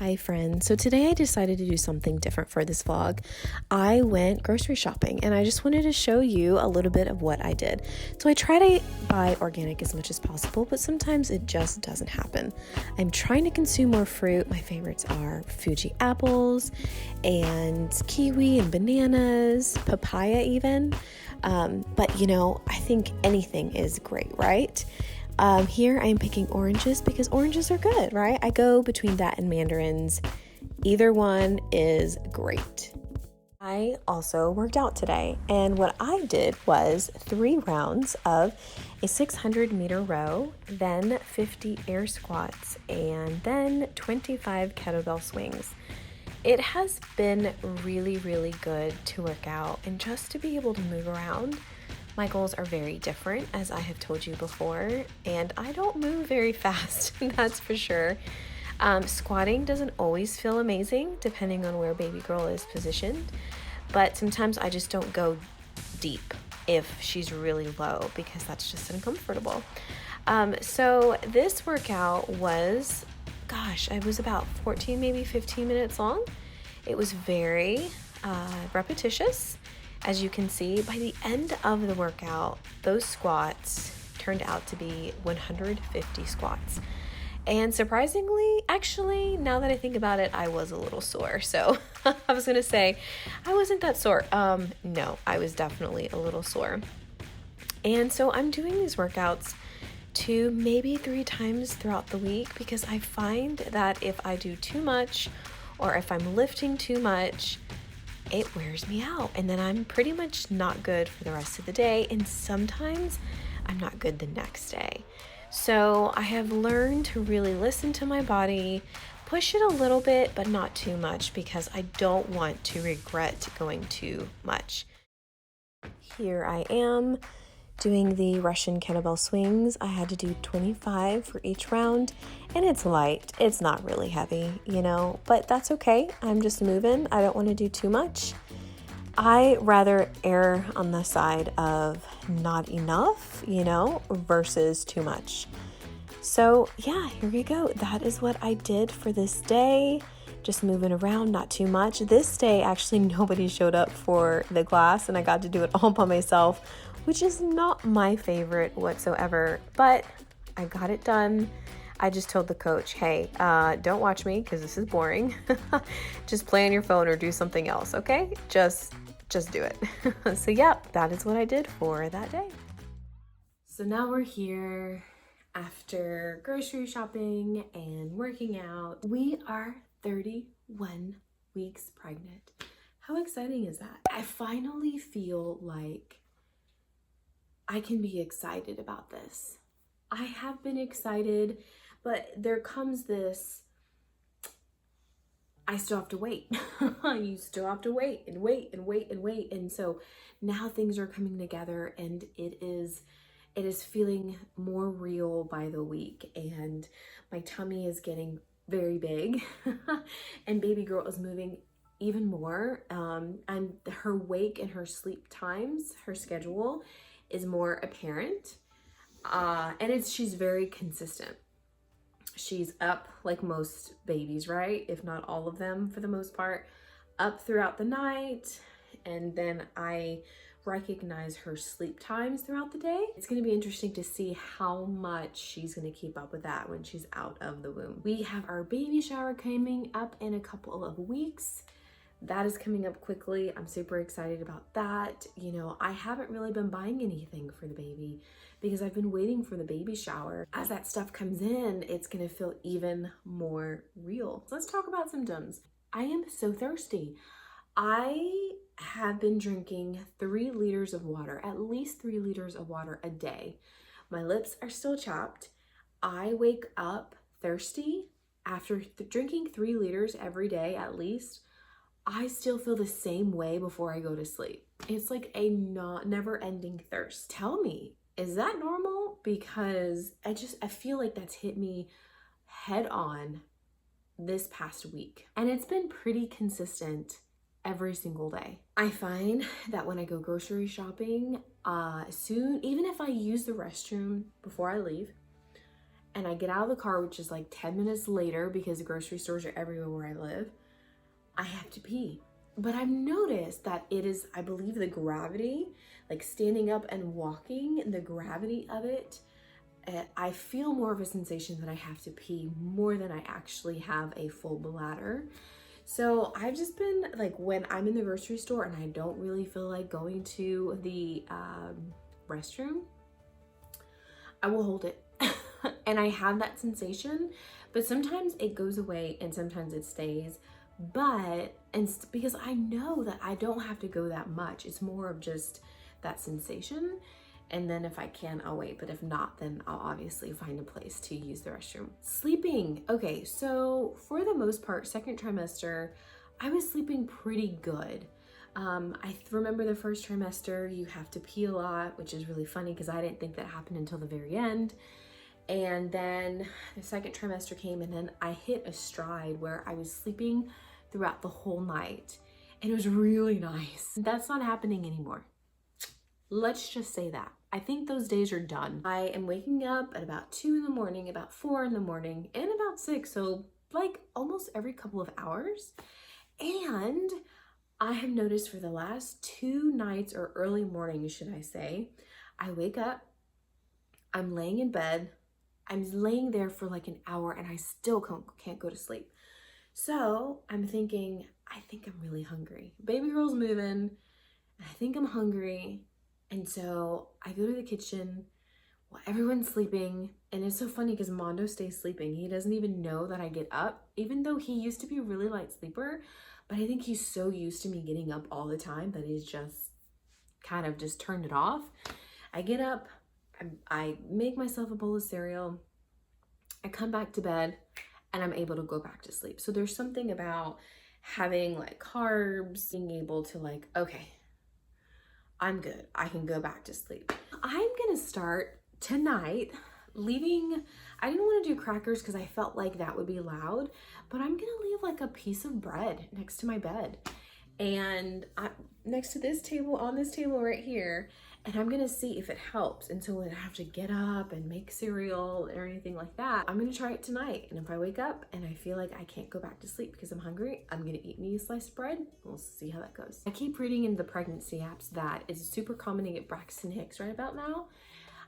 Hi friends, so today I decided to do something different for this vlog. I went grocery shopping and I just wanted to show you a little bit of what I did. So I try to buy organic as much as possible, but sometimes it just doesn't happen. I'm trying to consume more fruit. My favorites are Fuji apples and kiwi and bananas, papaya even. But you know, I think anything is great, right? Here I am picking oranges because oranges are good, right? I go between that and mandarins. Either one is great. I also worked out today, and what I did was 3 rounds of a 600-meter row, then 50 air squats, and then 25 kettlebell swings. It has been really, really good to work out and just to be able to move around. My goals are very different, as I have told you before, and I don't move very fast, that's for sure. Squatting doesn't always feel amazing, depending on where baby girl is positioned, but sometimes I just don't go deep if she's really low, because that's just uncomfortable. So this workout was, it was about 14, maybe 15 minutes long. It was very repetitious. As you can see, by the end of the workout, those squats turned out to be 150 squats. And surprisingly, actually, now that I think about it, I was a little sore. So I was going to say I wasn't that sore. No, I was definitely a little sore. And so I'm doing these workouts 2, maybe 3 times throughout the week, because I find that if I do too much or if I'm lifting too much, it wears me out, and then I'm pretty much not good for the rest of the day, and sometimes I'm not good the next day. So I have learned to really listen to my body, push it a little bit, but not too much, because I don't want to regret going too much. Here I am doing the Russian kettlebell swings. I had to do 25 for each round, and it's light. It's not really heavy, you know, but that's okay. I'm just moving. I don't want to do too much. I rather err on the side of not enough, you know, versus too much. So yeah, here we go. That is what I did for this day. Just moving around, not too much. This day, actually, nobody showed up for the class, and I got to do it all by myself, which is not my favorite whatsoever, but I got it done. I just told the coach, hey, don't watch me because this is boring. Just play on your phone or do something else, okay? Just do it. So yeah, that is what I did for that day. So now we're here after grocery shopping and working out. We are 31 weeks pregnant. How exciting is that? I finally feel like I can be excited about this. I have been excited, but there comes this, I still have to wait. You still have to wait and wait and wait and wait. And so now things are coming together, and it is feeling more real by the week, and my tummy is getting very big and baby girl is moving even more. And her wake and her sleep times, her schedule is more apparent. And she's very consistent. She's up like most babies, right? If not all of them for the most part, up throughout the night. And then I recognize her sleep times throughout the day. It's going to be interesting to see how much she's going to keep up with that when she's out of the womb. We have our baby shower coming up in a couple of weeks. That is coming up quickly. I'm super excited about that. You know, I haven't really been buying anything for the baby because I've been waiting for the baby shower. As that stuff comes in, it's gonna feel even more real. So let's talk about symptoms. I am so thirsty. I have been drinking 3 liters of water, at least 3 liters of water a day. My lips are still chapped. I wake up thirsty. After drinking 3 liters every day at least, I still feel the same way before I go to sleep. It's like a never-ending thirst. Tell me, is that normal? Because I feel like that's hit me head on this past week. And it's been pretty consistent every single day. I find that when I go grocery shopping, even if I use the restroom before I leave, and I get out of the car, which is like 10 minutes later because the grocery stores are everywhere where I live, I have to pee. But I've noticed that it is, I believe, the gravity, like standing up and walking, the gravity of it, I feel more of a sensation that I have to pee more than I actually have a full bladder. So I've just been like, when I'm in the grocery store and I don't really feel like going to the restroom, I will hold it. And I have that sensation, but sometimes it goes away and sometimes it stays. Because I know that I don't have to go that much, it's more of just that sensation. And then if I can, I'll wait. But if not, then I'll obviously find a place to use the restroom. Sleeping. Okay, so for the most part, second trimester, I was sleeping pretty good. I remember the first trimester, you have to pee a lot, which is really funny because I didn't think that happened until the very end. And then the second trimester came, and then I hit a stride where I was sleeping throughout the whole night. And it was really nice. That's not happening anymore. Let's just say that. I think those days are done. I am waking up at about 2 in the morning, about 4 in the morning, and about 6. So like almost every couple of hours. And I have noticed for the last 2 nights, or early morning, should I say, I wake up, I'm laying in bed, I'm laying there for like an hour and I still can't go to sleep. So I'm thinking, I think I'm really hungry. Baby girl's moving, and I think I'm hungry. And so I go to the kitchen while everyone's sleeping. And it's so funny because Mondo stays sleeping. He doesn't even know that I get up, even though he used to be a really light sleeper. But I think he's so used to me getting up all the time that he's just kind of just turned it off. I get up, I make myself a bowl of cereal, I come back to bed, and I'm able to go back to sleep. So there's something about having like carbs, being able to like, okay, I'm good, I can go back to sleep. I'm gonna start tonight leaving, I didn't want to do crackers because I felt like that would be loud, but I'm gonna leave like a piece of bread next to my bed. And next to this table, on this table right here, and I'm gonna see if it helps. And so when I have to get up and make cereal or anything like that, I'm gonna try it tonight. And if I wake up and I feel like I can't go back to sleep because I'm hungry, I'm gonna eat me a slice of bread. We'll see how that goes. I keep reading in the pregnancy apps that it's super common to get Braxton Hicks right about now.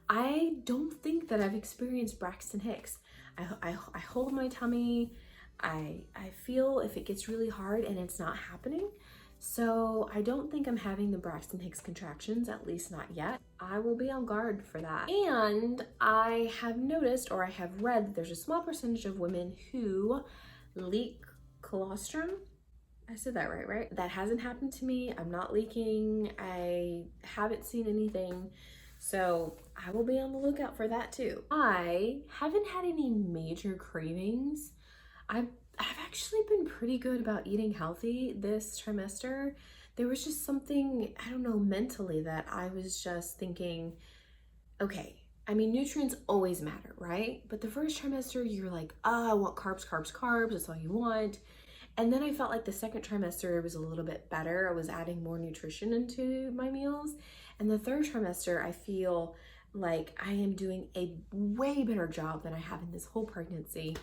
I don't think that I've experienced Braxton Hicks. I hold my tummy, I feel if it gets really hard and it's not happening. So I don't think I'm having the Braxton Hicks contractions, at least not yet. I will be on guard for that. And I have noticed, or I have read, that there's a small percentage of women who leak colostrum. I said that right? That hasn't happened to me. I'm not leaking. I haven't seen anything. So I will be on the lookout for that too. I haven't had any major cravings. I've actually been pretty good about eating healthy this trimester. There was just something, I don't know, mentally that I was just thinking, okay, I mean, nutrients always matter, right? But the first trimester, you're like, oh, I want carbs, that's all you want. And then I felt like the second trimester was a little bit better. I was adding more nutrition into my meals. And the third trimester, I feel like I am doing a way better job than I have in this whole pregnancy.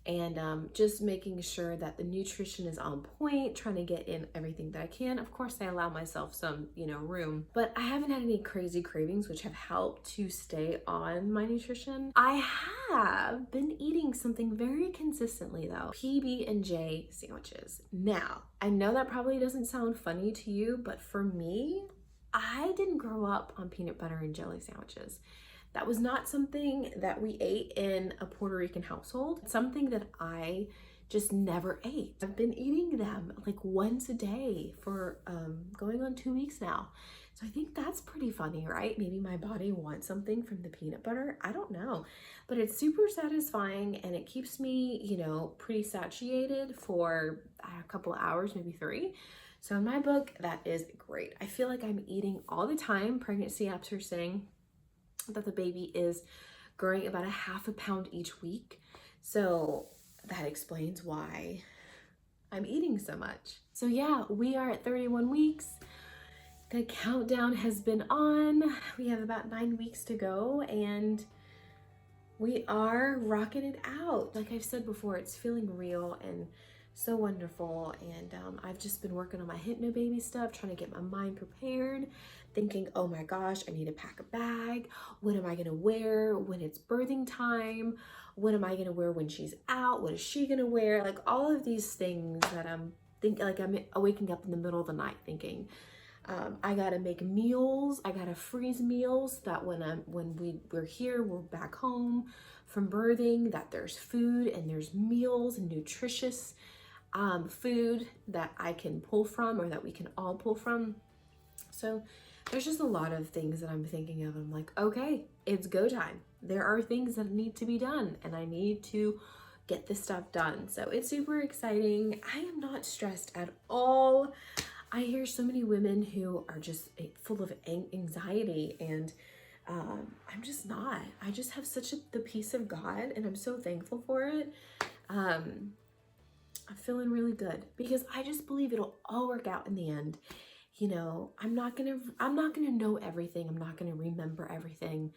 And just making sure that the nutrition is on point, trying to get in everything that I can. Of course, I allow myself some, room, but I haven't had any crazy cravings, which have helped to stay on my nutrition. I have been eating something very consistently though, PB&J sandwiches. Now, I know that probably doesn't sound funny to you, but for me, I didn't grow up on peanut butter and jelly sandwiches. That was not something that we ate in a Puerto Rican household. It's something that I just never ate. I've been eating them like once a day for going on 2 weeks now. So I think that's pretty funny, right? Maybe my body wants something from the peanut butter. I don't know, but it's super satisfying and it keeps me, pretty satiated for a couple of hours, maybe 3. So in my book, that is great. I feel like I'm eating all the time. Pregnancy apps are saying that the baby is growing about 1/2 pound each week. So that explains why I'm eating so much. So yeah, we are at 31 weeks. The countdown has been on. We have about 9 weeks to go, and we are rocking it out. Like I've said before, it's feeling real and so wonderful. And I've just been working on my hypnobaby stuff, trying to get my mind prepared, thinking, oh my gosh, I need to pack a bag. What am I gonna wear when it's birthing time? What am I gonna wear when she's out? What is she gonna wear? Like all of these things that I'm thinking, like I'm waking up in the middle of the night thinking, I gotta make meals. I gotta freeze meals that when we're here, we're back home from birthing, that there's food and there's meals and nutritious food that I can pull from, or that we can all pull from. So there's just a lot of things that I'm thinking of. I'm like, okay, it's go time. There are things that need to be done and I need to get this stuff done. So it's super exciting. I am not stressed at all. I hear so many women who are just full of anxiety, and I'm just not. I just have such the peace of God, and I'm so thankful for it. I'm feeling really good because I just believe it'll all work out in the end. You know, I'm not gonna know everything. I'm not gonna remember everything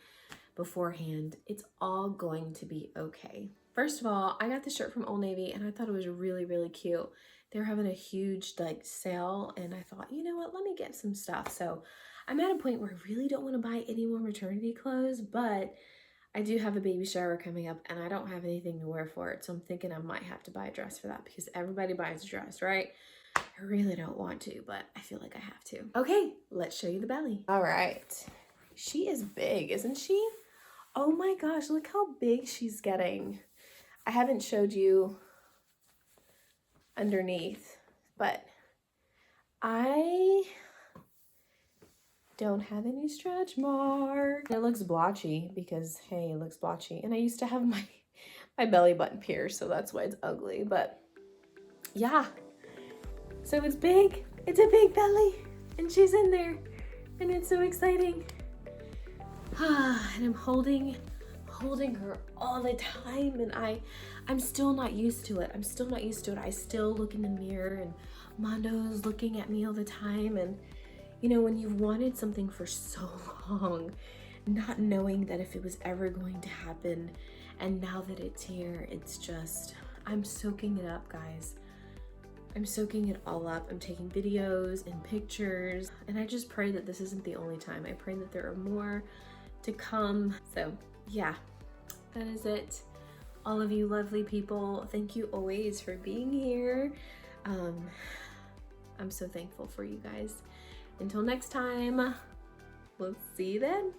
beforehand. It's all going to be okay. First of all, I got this shirt from Old Navy and I thought it was really, really cute. They were having a huge like sale and I thought, you know what, let me get some stuff. So I'm at a point where I really don't want to buy any more maternity clothes, but I do have a baby shower coming up and I don't have anything to wear for it. So I'm thinking I might have to buy a dress for that because everybody buys a dress, right? I really don't want to, but I feel like I have to. Okay, let's show you the belly. All right. She is big, isn't she? Oh my gosh, look how big she's getting. I haven't showed you underneath, but I don't have any stretch marks. It looks blotchy because, hey, it looks blotchy. And I used to have my belly button pierced, so that's why it's ugly. But yeah, so it's big. It's a big belly, and she's in there, and it's so exciting. And I'm holding her all the time, and I'm still not used to it. I still look in the mirror, and Mondo's looking at me all the time, and you know, when you've wanted something for so long, not knowing that if it was ever going to happen, and now that it's here, it's just, I'm soaking it up, guys. I'm soaking it all up. I'm taking videos and pictures, and I just pray that this isn't the only time. I pray that there are more to come. So yeah, that is it. All of you lovely people, thank you always for being here. I'm so thankful for you guys. Until next time, we'll see you then.